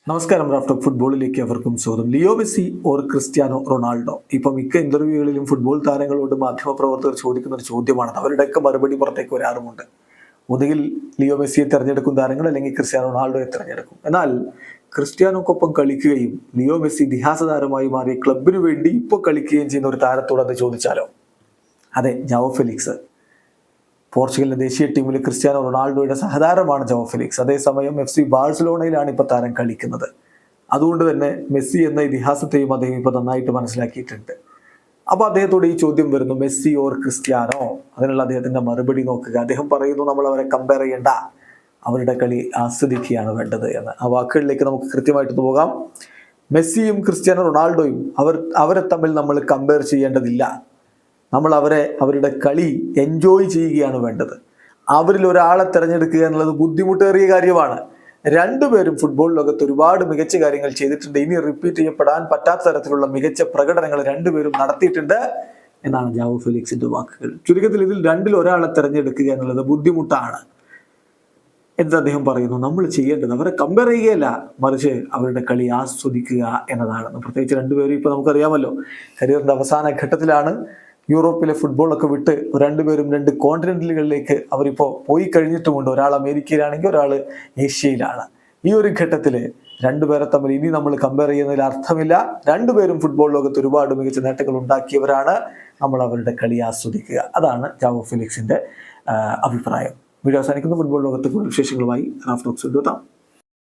നമസ്കാരം. റാഫ്റ്റോക്ക് ഫുട്ബോളിലേക്ക് അവർക്കും സ്വാഗതം. Leo Messi or Cristiano Ronaldo? ഇപ്പം മിക്ക ഇന്റർവ്യൂകളിലും ഫുട്ബോൾ താരങ്ങളോട് മാധ്യമപ്രവർത്തകർ ചോദിക്കുന്ന ഒരു ചോദ്യമാണ്. അവരുടെയൊക്കെ മറുപടി പുറത്തേക്ക് വരാറുമുണ്ട്. ഒന്നുകിൽ ലിയോ മെസ്സിയെ തിരഞ്ഞെടുക്കും താരങ്ങൾ, അല്ലെങ്കിൽ ക്രിസ്ത്യാനോ റൊണാൾഡോയെ തിരഞ്ഞെടുക്കും. എന്നാൽ ക്രിസ്ത്യാനോക്കൊപ്പം കളിക്കുകയും ലിയോ മെസ്സി ഇതിഹാസ താരമായി മാറിയ ക്ലബിനു വേണ്ടി ഇപ്പോൾ കളിക്കുകയും ചെയ്യുന്ന ഒരു താരത്തോട് അത് ചോദിച്ചാലോ? അതെ, ജാവോ ഫെലിക്സ്. പോർച്ചുഗലിന്റെ ദേശീയ ടീമിൽ ക്രിസ്ത്യാനോ റൊണാൾഡോയുടെ സഹതാരമാണ് ജാവോ ഫെലിക്സ്. അതേസമയം FC ബാഴ്സലോണയിലാണ് ഇപ്പോൾ താരം കളിക്കുന്നത്. അതുകൊണ്ട് തന്നെ മെസ്സി എന്ന ഇതിഹാസത്തെയും അദ്ദേഹം ഇപ്പോൾ നന്നായിട്ട് മനസ്സിലാക്കിയിട്ടുണ്ട്. അപ്പോൾ അദ്ദേഹത്തോട് ഈ ചോദ്യം വരുന്നു, മെസ്സി ഓർ ക്രിസ്ത്യാനോ? അതിനുള്ള അദ്ദേഹത്തിന്റെ മറുപടി നോക്കുക. അദ്ദേഹം പറയുന്നു, നമ്മൾ അവരെ കമ്പയർ ചെയ്യേണ്ട, അവരുടെ കളി ആസ്വദിക്കുകയാണ് വേണ്ടത് എന്ന്. ആ വാക്കുകളിലേക്ക് നമുക്ക് കൃത്യമായിട്ട് പോകാം. മെസ്സിയും ക്രിസ്ത്യാനോ റൊണാൾഡോയും അവരെ തമ്മിൽ നമ്മൾ കമ്പയർ ചെയ്യേണ്ടതില്ല. നമ്മൾ അവരുടെ കളി എൻജോയ് ചെയ്യുകയാണ് വേണ്ടത്. അവരിൽ ഒരാളെ തിരഞ്ഞെടുക്കുക എന്നുള്ളത് ബുദ്ധിമുട്ടേറിയ കാര്യമാണ്. രണ്ടുപേരും ഫുട്ബോൾ ലോകത്ത് ഒരുപാട് മികച്ച കാര്യങ്ങൾ ചെയ്തിട്ടുണ്ട്. ഇനി റിപ്പീറ്റ് ചെയ്യപ്പെടാൻ പറ്റാത്ത തരത്തിലുള്ള മികച്ച പ്രകടനങ്ങൾ രണ്ടുപേരും നടത്തിയിട്ടുണ്ട് എന്നാണ് ജാവോ ഫെലിക്സിന്റെ വാക്കുകൾ. ചുരുക്കത്തിൽ ഇതിൽ രണ്ടിൽ ഒരാളെ തിരഞ്ഞെടുക്കുക എന്നുള്ളത് ബുദ്ധിമുട്ടാണ് എന്ന് അദ്ദേഹം പറയുന്നു. നമ്മൾ ചെയ്യേണ്ടത് അവരെ കമ്പയർ ചെയ്യുകയല്ല, മറിച്ച് അവരുടെ കളി ആസ്വദിക്കുക എന്നതാണെന്ന്. പ്രത്യേകിച്ച് രണ്ടുപേരും ഇപ്പോൾ നമുക്കറിയാമല്ലോ, കരിയറിന്റെ അവസാന ഘട്ടത്തിലാണ്. യൂറോപ്പിലെ ഫുട്ബോളൊക്കെ വിട്ട് രണ്ടുപേരും രണ്ട് കോണ്ടിനെന്റുകളിലേക്ക് അവരിപ്പോൾ പോയി കഴിഞ്ഞിട്ടുമുണ്ട്. ഒരാൾ അമേരിക്കയിലാണെങ്കിൽ ഒരാൾ ഏഷ്യയിലാണ്. ഈ ഒരു ഘട്ടത്തിൽ രണ്ടുപേരെ തമ്മിൽ ഇനി നമ്മൾ കമ്പയർ ചെയ്യുന്നതിൽ അർത്ഥമില്ല. രണ്ടുപേരും ഫുട്ബോൾ ലോകത്ത് ഒരുപാട് മികച്ച നേട്ടങ്ങൾ ഉണ്ടാക്കിയവരാണ്. നമ്മൾ അവരുടെ കളി ആസ്വദിക്കുക. അതാണ് ജാവോ ഫെലിക്സിന്റെ അഭിപ്രായം. വീഡിയോ അവസാനിക്കുന്ന ഫുട്ബോൾ ലോകത്ത് കൂടുതൽ വിശേഷങ്ങളുമായി റാഫ്റ്റോക്സ് എത്താം.